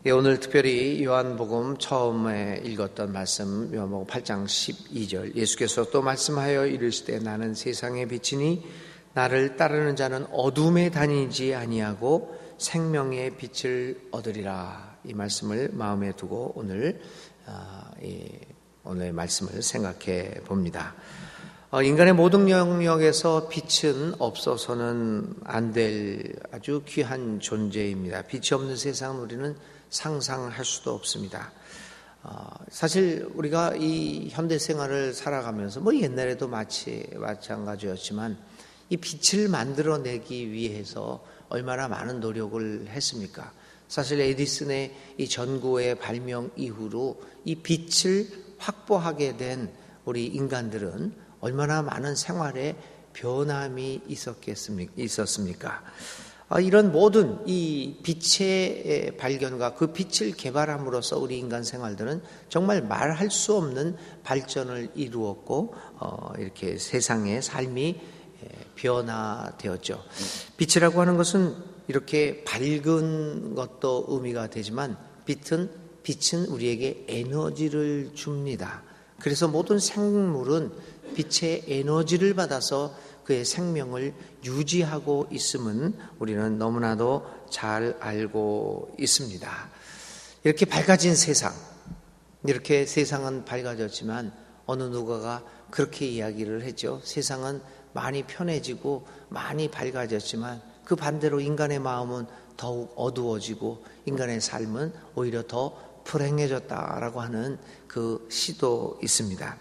오늘 특별히 요한복음 처음에 읽었던 말씀, 요한복음 8장 12절, 예수께서 또 말씀하여 이르시되 나는 세상의 빛이니 나를 따르는 자는 어둠에 다니지 아니하고 생명의 빛을 얻으리라. 이 말씀을 마음에 두고 오늘의 말씀을 생각해 봅니다. 인간의 모든 영역에서 빛은 없어서는 안 될 아주 귀한 존재입니다. 빛이 없는 세상은 우리는 상상할 수도 없습니다. 사실 우리가 이 현대 생활을 살아가면서 옛날에도 마찬가지였지만 이 빛을 만들어내기 위해서 얼마나 많은 노력을 했습니까? 사실 에디슨의 이 전구의 발명 이후로 이 빛을 확보하게 된 우리 인간들은 얼마나 많은 생활에 변함이 있었습니까? 이런 모든 이 빛의 발견과 그 빛을 개발함으로써 우리 인간 생활들은 정말 말할 수 없는 발전을 이루었고 이렇게 세상의 삶이 변화되었죠. 빛이라고 하는 것은 이렇게 밝은 것도 의미가 되지만 빛은 우리에게 에너지를 줍니다. 그래서 모든 생물은 빛의 에너지를 받아서 그의 생명을 유지하고 있음은 우리는 너무나도 잘 알고 있습니다. 이렇게 밝아진 세상, 이렇게 세상은 밝아졌지만 어느 누가가 그렇게 이야기를 했죠. 세상은 많이 편해지고 많이 밝아졌지만 그 반대로 인간의 마음은 더욱 어두워지고 인간의 삶은 오히려 더 불행해졌다라고 하는 그 시도 있습니다.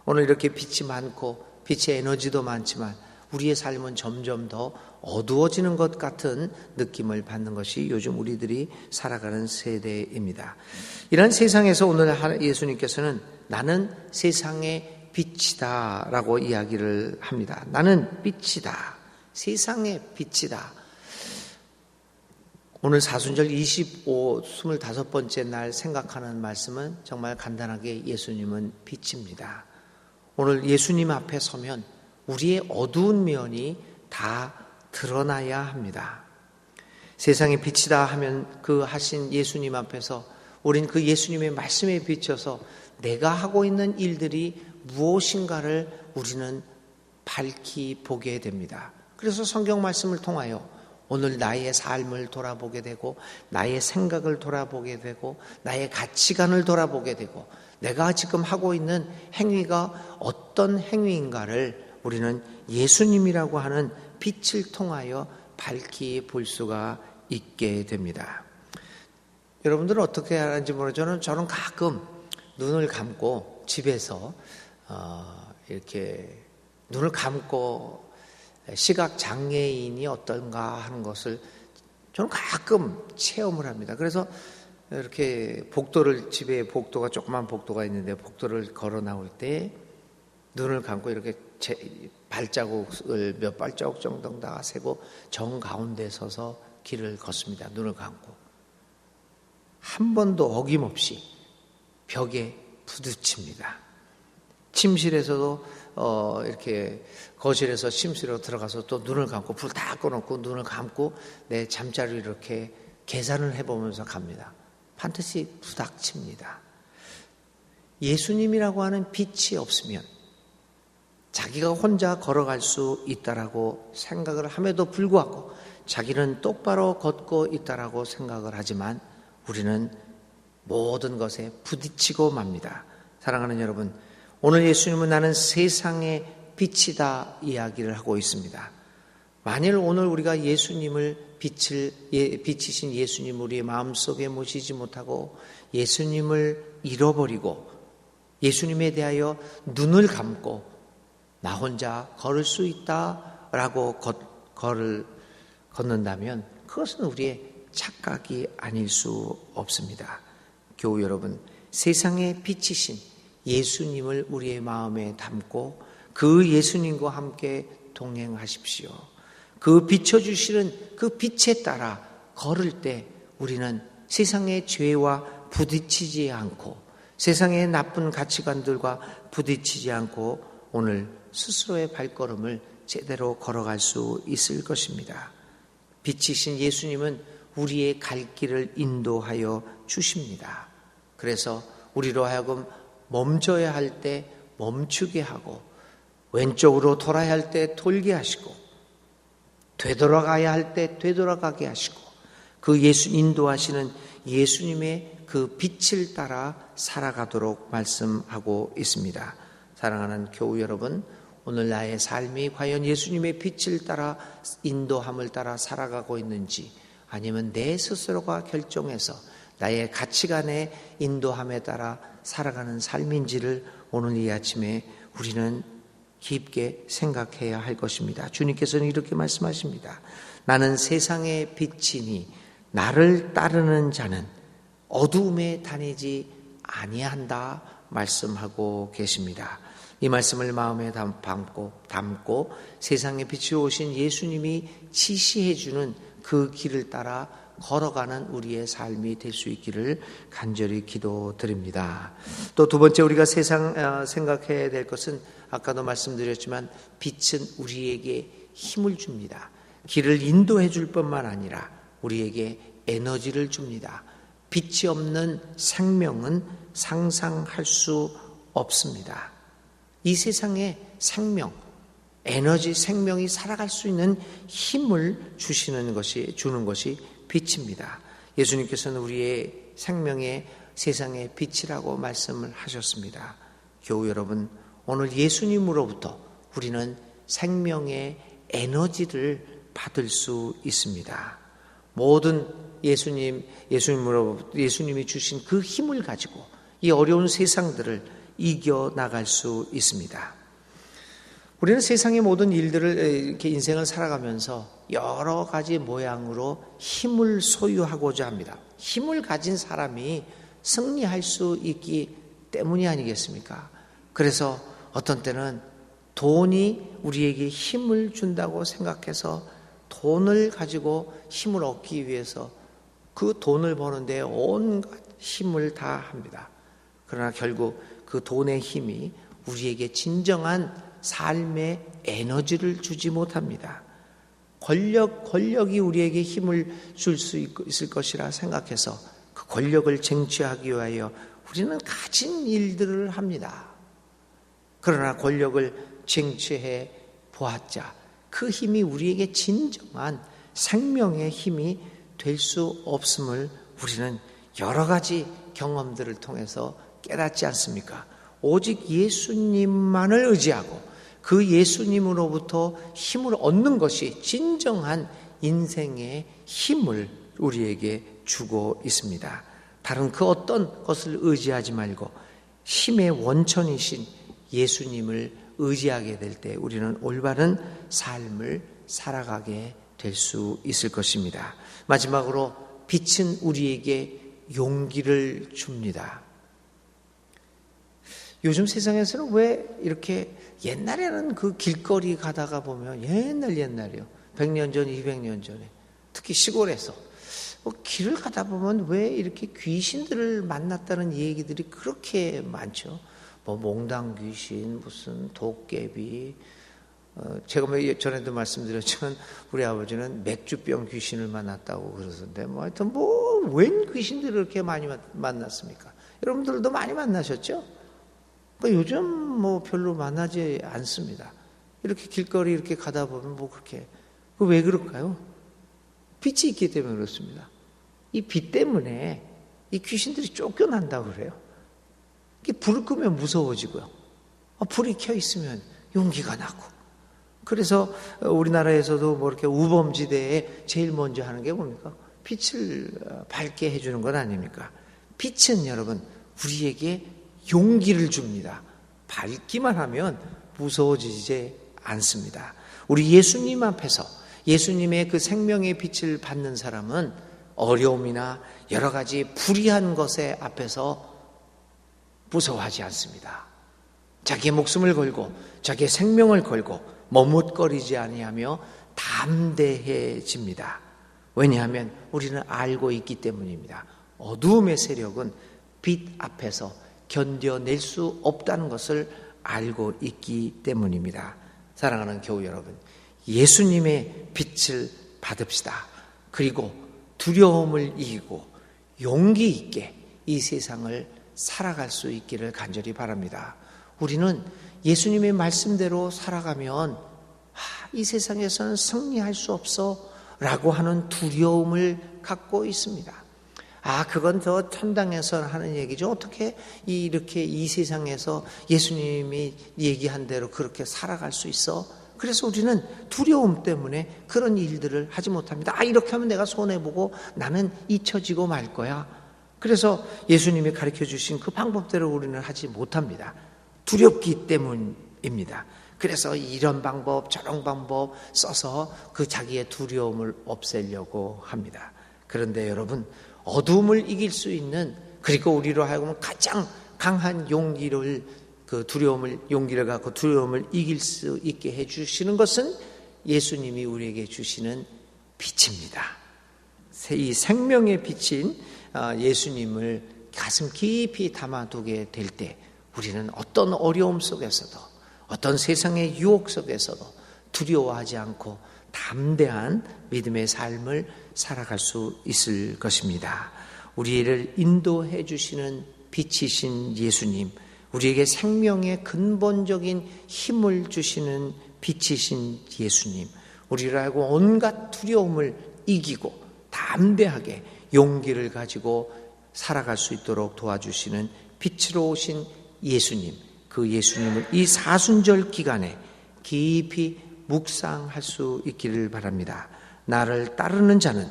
오늘 이렇게 빛이 많고 빛의 에너지도 많지만 우리의 삶은 점점 더 어두워지는 것 같은 느낌을 받는 것이 요즘 우리들이 살아가는 세대입니다. 이런 세상에서 오늘 예수님께서는 나는 세상의 빛이다 라고 이야기를 합니다. 나는 빛이다. 세상의 빛이다. 오늘 사순절 25번째 날 생각하는 말씀은 정말 간단하게 예수님은 빛입니다. 오늘 예수님 앞에 서면 우리의 어두운 면이 다 드러나야 합니다. 세상의 빛이다 하면 그 하신 예수님 앞에서 우린 그 예수님의 말씀에 비춰서 내가 하고 있는 일들이 무엇인가를 우리는 밝히 보게 됩니다. 그래서 성경 말씀을 통하여 오늘 나의 삶을 돌아보게 되고 나의 생각을 돌아보게 되고 나의 가치관을 돌아보게 되고 내가 지금 하고 있는 행위가 어떤 행위인가를 우리는 예수님이라고 하는 빛을 통하여 밝히 볼 수가 있게 됩니다. 여러분들은 어떻게 하는지 모르지만 저는 가끔 눈을 감고 집에서 이렇게 눈을 감고 시각 장애인이 어떤가 하는 것을 저는 가끔 체험을 합니다. 그래서 이렇게 집에 복도가 조그만 복도가 있는데 복도를 걸어 나올 때 눈을 감고 이렇게 발자국을 몇 발자국 정도 다 세고 정 가운데 서서 길을 걷습니다. 눈을 감고 한 번도 어김없이 벽에 부딪힙니다. 침실에서도 이렇게 거실에서 침실로 들어가서 또 눈을 감고 불 다 꺼놓고 눈을 감고 내 잠자리를 이렇게 계산을 해보면서 갑니다. 반드시 부닥칩니다. 예수님이라고 하는 빛이 없으면 자기가 혼자 걸어갈 수 있다라고 생각을 함에도 불구하고 자기는 똑바로 걷고 있다라고 생각을 하지만 우리는 모든 것에 부딪히고 맙니다. 사랑하는 여러분, 오늘 예수님은 나는 세상의 빛이다 이야기를 하고 있습니다. 만일 오늘 우리가 예수님을 빛이신 예수님 우리의 마음속에 모시지 못하고 예수님을 잃어버리고 예수님에 대하여 눈을 감고 나 혼자 걸을 수 있다라고 걷는다면 그것은 우리의 착각이 아닐 수 없습니다. 교우 여러분, 세상의 빛이신 예수님을 우리의 마음에 담고 그 예수님과 함께 동행하십시오. 그 비춰주시는 그 빛에 따라 걸을 때 우리는 세상의 죄와 부딪히지 않고 세상의 나쁜 가치관들과 부딪히지 않고 오늘 스스로의 발걸음을 제대로 걸어갈 수 있을 것입니다. 빛이신 예수님은 우리의 갈 길을 인도하여 주십니다. 그래서 우리로 하여금 멈춰야 할 때 멈추게 하고, 왼쪽으로 돌아야 할 때 돌게 하시고, 되돌아가야 할 때 되돌아가게 하시고, 그 인도하시는 예수님의 그 빛을 따라 살아가도록 말씀하고 있습니다. 사랑하는 교우 여러분, 오늘 나의 삶이 과연 예수님의 빛을 따라 인도함을 따라 살아가고 있는지, 아니면 내 스스로가 결정해서 나의 가치관의 인도함에 따라 살아가는 삶인지를 오늘 이 아침에 우리는 깊게 생각해야 할 것입니다. 주님께서는 이렇게 말씀하십니다. 나는 세상의 빛이니 나를 따르는 자는 어두움에 다니지 아니한다 말씀하고 계십니다. 이 말씀을 마음에 담고 세상의 빛으로 오신 예수님이 지시해 주는 그 길을 따라 걸어가는 우리의 삶이 될 수 있기를 간절히 기도드립니다. 또 두 번째 우리가 생각해야 될 것은 아까도 말씀드렸지만 빛은 우리에게 힘을 줍니다. 길을 인도해 줄 뿐만 아니라 우리에게 에너지를 줍니다. 빛이 없는 생명은 상상할 수 없습니다. 이 세상에 생명, 에너지, 생명이 살아갈 수 있는 힘을 주는 것이 빛입니다. 예수님께서는 우리의 생명의 세상의 빛이라고 말씀을 하셨습니다. 교우 여러분, 오늘 예수님으로부터 우리는 생명의 에너지를 받을 수 있습니다. 모든 예수님이 주신 그 힘을 가지고 이 어려운 세상들을 이겨나갈 수 있습니다. 우리는 세상의 모든 일들을 이렇게 인생을 살아가면서 여러 가지 모양으로 힘을 소유하고자 합니다. 힘을 가진 사람이 승리할 수 있기 때문이 아니겠습니까? 그래서 어떤 때는 돈이 우리에게 힘을 준다고 생각해서 돈을 가지고 힘을 얻기 위해서 그 돈을 버는데 온갖 힘을 다 합니다. 그러나 결국 그 돈의 힘이 우리에게 진정한 삶의 에너지를 주지 못합니다. 권력이 우리에게 힘을 줄 수 있을 것이라 생각해서 그 권력을 쟁취하기 위하여 우리는 가진 일들을 합니다. 그러나 권력을 쟁취해 보았자 그 힘이 우리에게 진정한 생명의 힘이 될 수 없음을 우리는 여러 가지 경험들을 통해서 깨닫지 않습니까? 오직 예수님만을 의지하고 그 예수님으로부터 힘을 얻는 것이 진정한 인생의 힘을 우리에게 주고 있습니다. 다른 그 어떤 것을 의지하지 말고 힘의 원천이신 예수님을 의지하게 될 때 우리는 올바른 삶을 살아가게 될 수 있을 것입니다. 마지막으로 빛은 우리에게 용기를 줍니다. 요즘 세상에서는 왜 이렇게 옛날에는 그 길거리 가다가 보면 옛날이요. 100년 전, 200년 전에 특히 시골에서 길을 가다 보면 왜 이렇게 귀신들을 만났다는 얘기들이 그렇게 많죠. 뭐 몽당 귀신, 무슨 도깨비. 제가 전에도 말씀드렸지만 우리 아버지는 맥주병 귀신을 만났다고 그러던데 하여튼 웬 귀신들을 그렇게 많이 만났습니까? 여러분들도 많이 만나셨죠? 요즘 별로 만나지 않습니다. 이렇게 길거리 이렇게 가다 보면 그렇게 왜 그럴까요? 빛이 있기 때문에 그렇습니다. 이 빛 때문에 이 귀신들이 쫓겨난다고 그래요. 불을 끄면 무서워지고요. 불이 켜 있으면 용기가 나고. 그래서 우리나라에서도 이렇게 우범지대에 제일 먼저 하는 게 뭡니까? 빛을 밝게 해주는 것 아닙니까? 빛은 여러분 우리에게 용기를 줍니다. 밝기만 하면 무서워지지 않습니다. 우리 예수님 앞에서 예수님의 그 생명의 빛을 받는 사람은 어려움이나 여러 가지 불의한 것에 앞에서 무서워하지 않습니다. 자기의 목숨을 걸고 자기의 생명을 걸고 머뭇거리지 아니하며 담대해집니다. 왜냐하면 우리는 알고 있기 때문입니다. 어두움의 세력은 빛 앞에서 견뎌낼 수 없다는 것을 알고 있기 때문입니다. 사랑하는 교우 여러분, 예수님의 빛을 받읍시다. 그리고 두려움을 이기고 용기 있게 이 세상을 살아갈 수 있기를 간절히 바랍니다. 우리는 예수님의 말씀대로 살아가면 이 세상에서는 승리할 수 없어 라고 하는 두려움을 갖고 있습니다. 그건 저 천당에서 하는 얘기죠. 어떻게 이렇게 이 세상에서 예수님이 얘기한 대로 그렇게 살아갈 수 있어? 그래서 우리는 두려움 때문에 그런 일들을 하지 못합니다. 이렇게 하면 내가 손해보고 나는 잊혀지고 말 거야. 그래서 예수님이 가르쳐 주신 그 방법대로 우리는 하지 못합니다. 두렵기 때문입니다. 그래서 이런 방법 저런 방법 써서 그 자기의 두려움을 없애려고 합니다. 그런데 여러분, 어둠을 이길 수 있는, 그리고 우리로 하여금 가장 강한 용기를 용기를 갖고 두려움을 이길 수 있게 해주시는 것은 예수님이 우리에게 주시는 빛입니다. 이 생명의 빛인 예수님을 가슴 깊이 담아두게 될 때 우리는 어떤 어려움 속에서도, 어떤 세상의 유혹 속에서도 두려워하지 않고 담대한 믿음의 삶을 살아갈 수 있을 것입니다. 우리를 인도해 주시는 빛이신 예수님, 우리에게 생명의 근본적인 힘을 주시는 빛이신 예수님, 우리를 알고 온갖 두려움을 이기고 담대하게 용기를 가지고 살아갈 수 있도록 도와주시는 빛으로 오신 예수님, 그 예수님을 이 사순절 기간에 깊이 묵상할 수 있기를 바랍니다. 나를 따르는 자는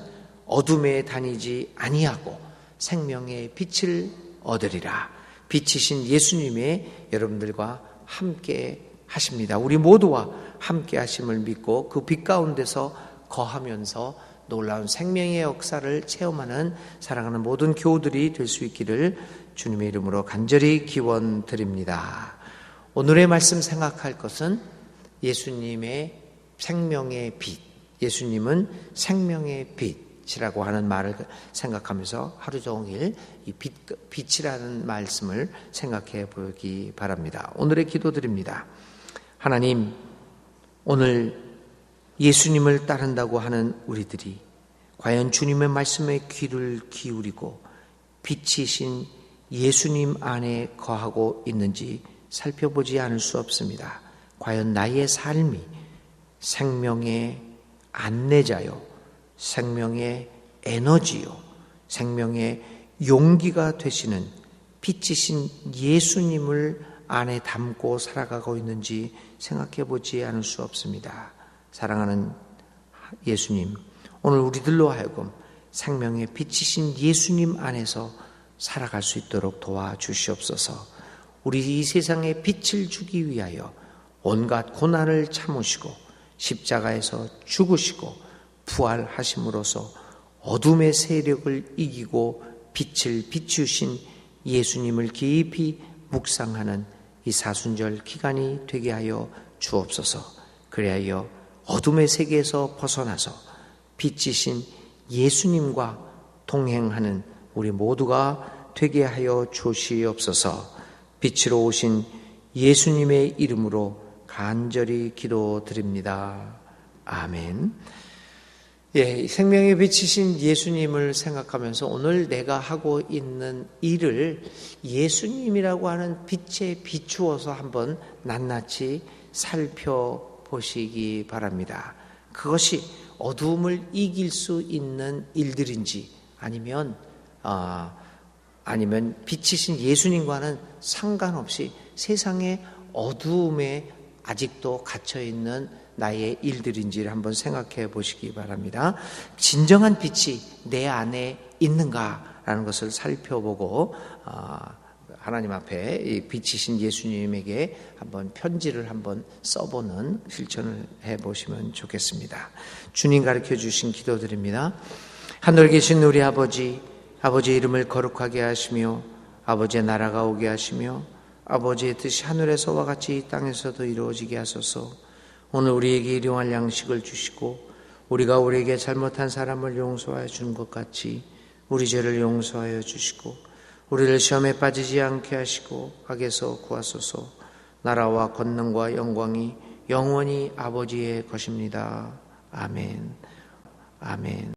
어둠에 다니지 아니하고 생명의 빛을 얻으리라. 빛이신 예수님의 여러분들과 함께 하십니다. 우리 모두와 함께 하심을 믿고 그 빛 가운데서 거하면서 놀라운 생명의 역사를 체험하는 사랑하는 모든 교우들이 될 수 있기를 주님의 이름으로 간절히 기원드립니다. 오늘의 말씀 생각할 것은 예수님의 생명의 빛, 예수님은 생명의 빛이라고 하는 말을 생각하면서 하루 종일 이 빛이라는 말씀을 생각해 보기 바랍니다. 오늘의 기도드립니다. 하나님, 오늘 예수님을 따른다고 하는 우리들이 과연 주님의 말씀에 귀를 기울이고 빛이신 예수님 안에 거하고 있는지 살펴보지 않을 수 없습니다. 과연 나의 삶이 생명의 안내자요, 생명의 에너지요, 생명의 용기가 되시는 빛이신 예수님을 안에 담고 살아가고 있는지 생각해 보지 않을 수 없습니다. 사랑하는 예수님, 오늘 우리들로 하여금 생명의 빛이신 예수님 안에서 살아갈 수 있도록 도와주시옵소서. 우리 이 세상에 빛을 주기 위하여 온갖 고난을 참으시고 십자가에서 죽으시고 부활하심으로써 어둠의 세력을 이기고 빛을 비추신 예수님을 깊이 묵상하는 이 사순절 기간이 되게 하여 주옵소서. 그리하여 어둠의 세계에서 벗어나서 빛이신 예수님과 동행하는 우리 모두가 되게 하여 주시옵소서. 빛으로 오신 예수님의 이름으로 간절히 기도드립니다. 아멘. 생명의 빛이신 예수님을 생각하면서 오늘 내가 하고 있는 일을 예수님이라고 하는 빛에 비추어서 한번 낱낱이 살펴보시기 바랍니다. 그것이 어둠을 이길 수 있는 일들인지 아니면 빛이신 예수님과는 상관없이 세상의 어두움에 아직도 갇혀있는 나의 일들인지를 한번 생각해 보시기 바랍니다. 진정한 빛이 내 안에 있는가라는 것을 살펴보고 하나님 앞에 이 빛이신 예수님에게 한번 편지를 한번 써보는 실천을 해보시면 좋겠습니다. 주님 가르쳐 주신 기도드립니다. 하늘에 계신 우리 아버지, 아버지의 이름을 거룩하게 하시며 아버지의 나라가 오게 하시며 아버지의 뜻이 하늘에서와 같이 이 땅에서도 이루어지게 하소서. 오늘 우리에게 일용할 양식을 주시고 우리가 우리에게 잘못한 사람을 용서하여 주는 것 같이 우리 죄를 용서하여 주시고 우리를 시험에 빠지지 않게 하시고 악에서 구하소서. 나라와 권능과 영광이 영원히 아버지의 것입니다. 아멘. 아멘.